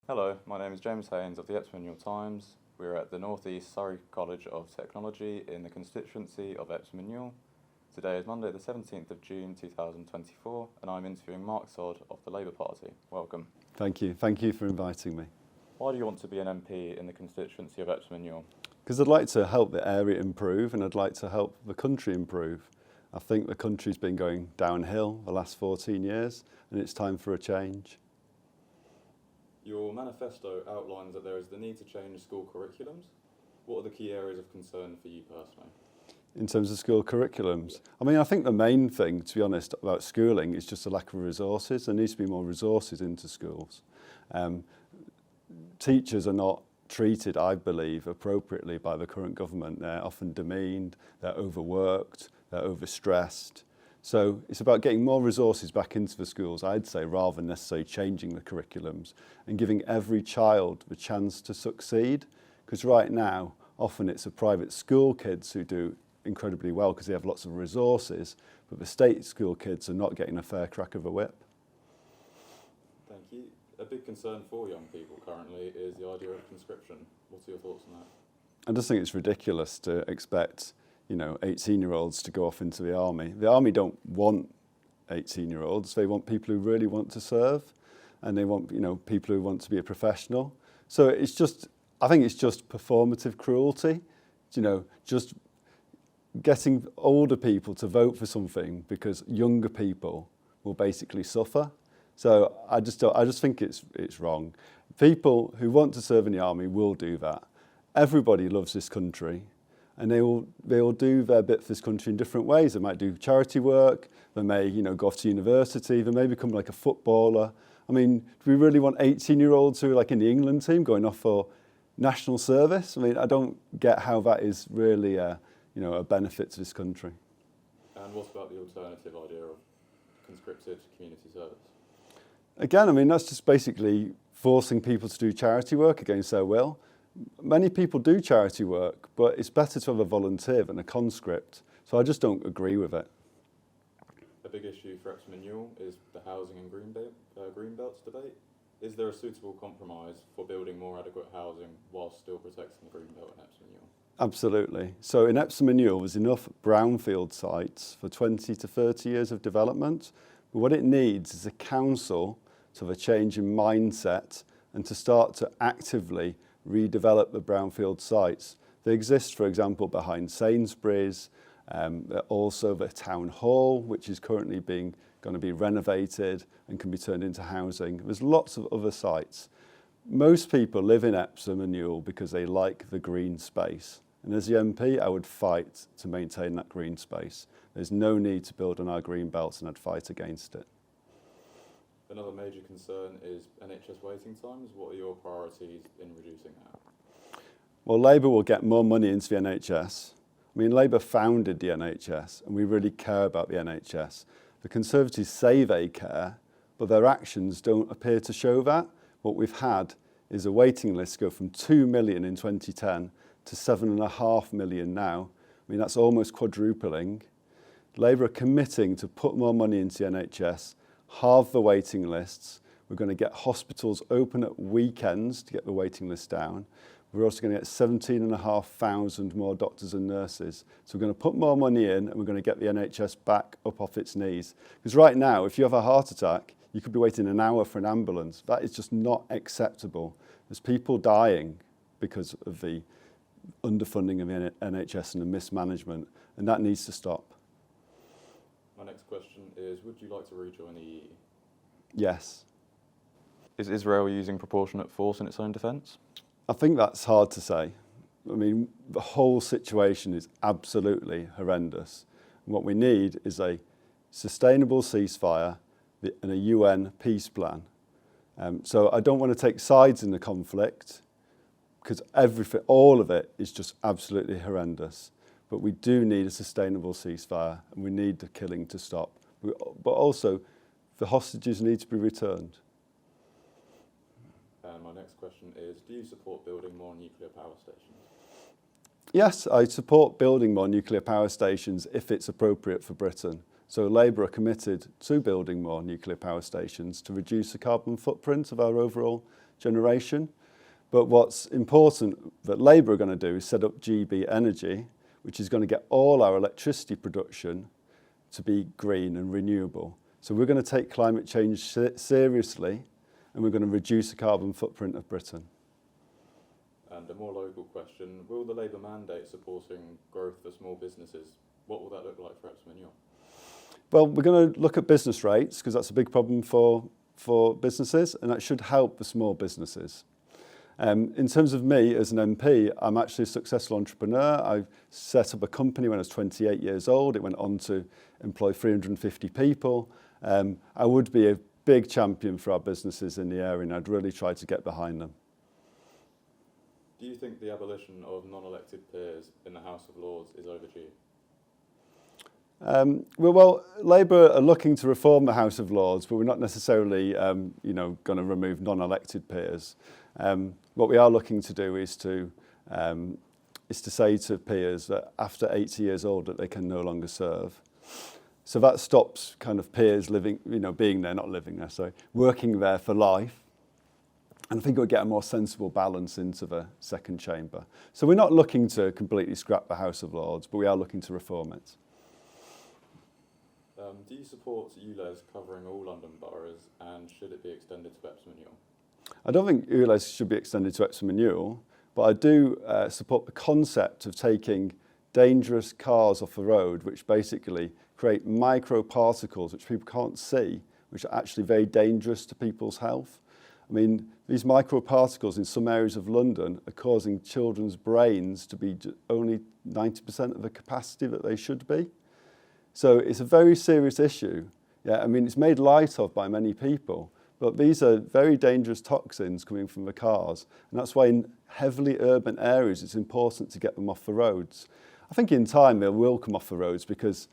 Hello, my name is James Haynes of the Epsom Newell Times. We're at the North East Surrey College of Technology in the constituency of Epsom Newell. Today is Monday the 17th of June 2024 and I'm interviewing Mark Todd of the Labour Party. Welcome. Thank you. Thank you for inviting me. Why do you want to be an MP in the constituency of Epsom Newell? Because I'd like to help the area improve and I'd like to help the country improve. I think the country's been going downhill the last 14 years and it's time for a change. Your manifesto outlines that there is the need to change school curriculums. What are the key areas of concern for you personally? In terms of school curriculums, I think the main thing, to be honest, about schooling is just a lack of resources. There needs to be more resources into schools. Teachers are not treated, I believe, appropriately by the current government. They're often demeaned, they're overworked, they're overstressed. So it's about getting more resources back into the schools, I'd say, rather than necessarily changing the curriculums and giving every child the chance to succeed. Because right now, often it's the private school kids who do incredibly well because they have lots of resources, but the state school kids are not getting a fair crack of a whip. Thank you. A big concern for young people currently is the idea of conscription. What are your thoughts on that? I just think it's ridiculous to expect 18-year-olds to go off into the army. The army don't want 18-year-olds. They want people who really want to serve, and they want people who want to be a professional. So I think it's just performative cruelty. Just getting older people to vote for something because younger people will basically suffer. So I just think it's wrong. People who want to serve in the army will do that. Everybody loves this country. And they will do their bit for this country in different ways. They might do charity work, they may go off to university, they may become like a footballer. Do we really want 18-year-olds who are like in the England team going off for national service? I don't get how that is really a benefit to this country. And what about the alternative idea of conscripted community service? Again, that's just basically forcing people to do charity work against their will. Many people do charity work, but it's better to have a volunteer than a conscript. So I just don't agree with it. A big issue for Epsom and Newell is the housing and green belts debate. Is there a suitable compromise for building more adequate housing whilst still protecting the green belt in Epsom and Newell? Absolutely. So in Epsom and Newell, there's enough brownfield sites for 20 to 30 years of development. But what it needs is a council to have a change in mindset and to start to actively redevelop the brownfield sites. They exist, for example, behind Sainsbury's, also the town hall, which is currently going to be renovated and can be turned into housing. There's lots of other sites. Most people live in Epsom and Newell because they like the green space. And as the MP, I would fight to maintain that green space. There's no need to build on our green belts and I'd fight against it. Another major concern is NHS waiting times. What are your priorities in reducing that? Well, Labour will get more money into the NHS. Labour founded the NHS and we really care about the NHS. The Conservatives say they care, but their actions don't appear to show that. What we've had is a waiting list go from 2 million in 2010 to 7.5 million now. That's almost quadrupling. Labour are committing to put more money into the NHS, halve the waiting lists. We're going to get hospitals open at weekends to get the waiting list down. We're also going to get 17,500 more doctors and nurses. So we're going to put more money in and we're going to get the NHS back up off its knees. Because right now, if you have a heart attack, you could be waiting an hour for an ambulance. That is just not acceptable. There's people dying because of the underfunding of the NHS and the mismanagement, and that needs to stop. My next question is, would you like to rejoin the EU? Yes. Is Israel using proportionate force in its own defence? I think that's hard to say. The whole situation is absolutely horrendous. And what we need is a sustainable ceasefire and a UN peace plan. So I don't want to take sides in the conflict because all of it is just absolutely horrendous. But we do need a sustainable ceasefire and we need the killing to stop. But also, the hostages need to be returned. And my next question is, do you support building more nuclear power stations? Yes, I support building more nuclear power stations if it's appropriate for Britain. So Labour are committed to building more nuclear power stations to reduce the carbon footprint of our overall generation. But what's important that Labour are going to do is set up GB Energy, which is going to get all our electricity production to be green and renewable. So we're going to take climate change seriously, and we're going to reduce the carbon footprint of Britain. And a more local question, will the Labour mandate supporting growth for small businesses, what will that look like for Epsom and Ewell? Well, we're going to look at business rates because that's a big problem for businesses, and that should help the small businesses. In terms of me as an MP, I'm actually a successful entrepreneur. I set up a company when I was 28 years old. It went on to employ 350 people. I would be a big champion for our businesses in the area, and I'd really try to get behind them. Do you think the abolition of non-elected peers in the House of Lords is overdue? Well, Labour are looking to reform the House of Lords, but we're not necessarily, going to remove non-elected peers. What we are looking to do is to say to peers that after 80 years old that they can no longer serve. So that stops kind of peers living, being there, not living there, sorry, working there for life. And I think we'll get a more sensible balance into the second chamber. So we're not looking to completely scrap the House of Lords, but we are looking to reform it. Do you support ULEZ covering all London boroughs, and should it be extended to Epsom and Ewell? I don't think ULEZ should be extended to Epsom and Ewell, but I do support the concept of taking dangerous cars off the road, which basically create microparticles which people can't see, which are actually very dangerous to people's health. I mean, these microparticles in some areas of London are causing children's brains to be only 90% of the capacity that they should be. So it's a very serious issue. Yeah, I mean, it's made light of by many people, but these are very dangerous toxins coming from the cars. And that's why in heavily urban areas, it's important to get them off the roads. I think in time, they will come off the roads because,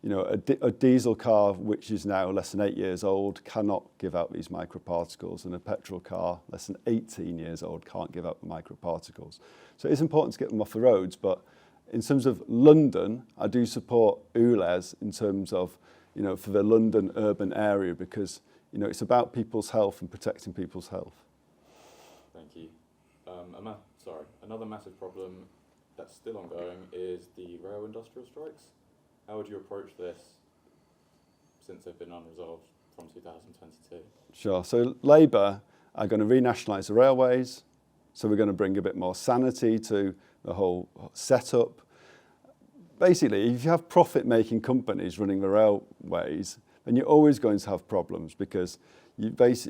a diesel car, which is now less than 8 years old, cannot give out these microparticles, and a petrol car, less than 18 years old, can't give out the microparticles. So it's important to get them off the roads, but in terms of London, I do support ULEZ in terms of, for the London urban area because, it's about people's health and protecting people's health. Thank you. Another massive problem that's still ongoing is the rail industrial strikes. How would you approach this since they've been unresolved from 2022? Sure. So Labour are going to renationalise the railways. So we're going to bring a bit more sanity to the whole setup. Basically, if you have profit-making companies running the railways, then you're always going to have problems because it's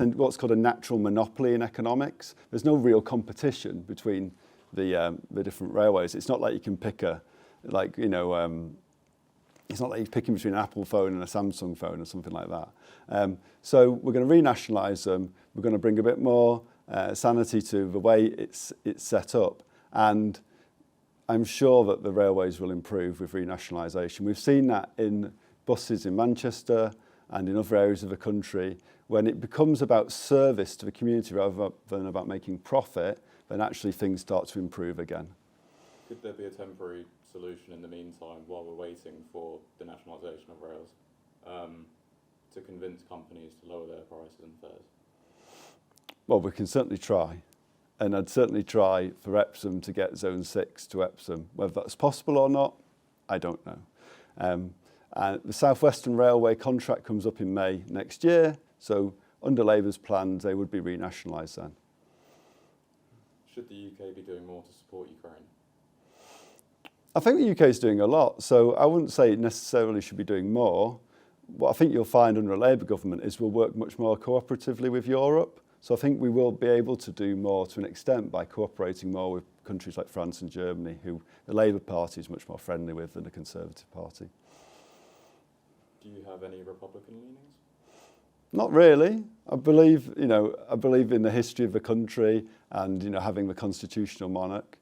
what's called a natural monopoly in economics. There's no real competition between the different railways. It's not like you can pick it's not like you're picking between an Apple phone and a Samsung phone or something like that. So we're going to renationalise them. We're going to bring a bit more sanity to the way it's set up, and I'm sure that the railways will improve with renationalisation. We've seen that in buses in Manchester and in other areas of the country. When it becomes about service to the community rather than about making profit, then actually things start to improve again. Could there be a temporary solution in the meantime while we're waiting for the nationalisation of rails to convince companies to lower their prices and fares? Well, we can certainly try. And I'd certainly try for Epsom to get Zone 6 to Epsom. Whether that's possible or not, I don't know. And the South Western Railway contract comes up in May next year, so under Labour's plans, they would be renationalised then. Should the UK be doing more to support Ukraine? I think the UK is doing a lot, so I wouldn't say it necessarily should be doing more. What I think you'll find under a Labour government is we'll work much more cooperatively with Europe. So I think we will be able to do more to an extent by cooperating more with countries like France and Germany, who the Labour Party is much more friendly with than the Conservative Party. Do you have any Republican leanings? Not really. I believe in the history of the country and, having the constitutional monarch.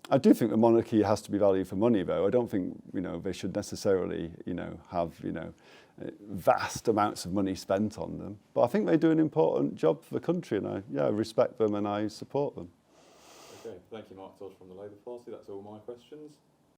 I do think the monarchy has to be valued for money, though. I don't think, they should necessarily, have, vast amounts of money spent on them. But I think they do an important job for the country, and I respect them and I support them. Okay, thank you, Mark Todd from the Labour Party. That's all my questions.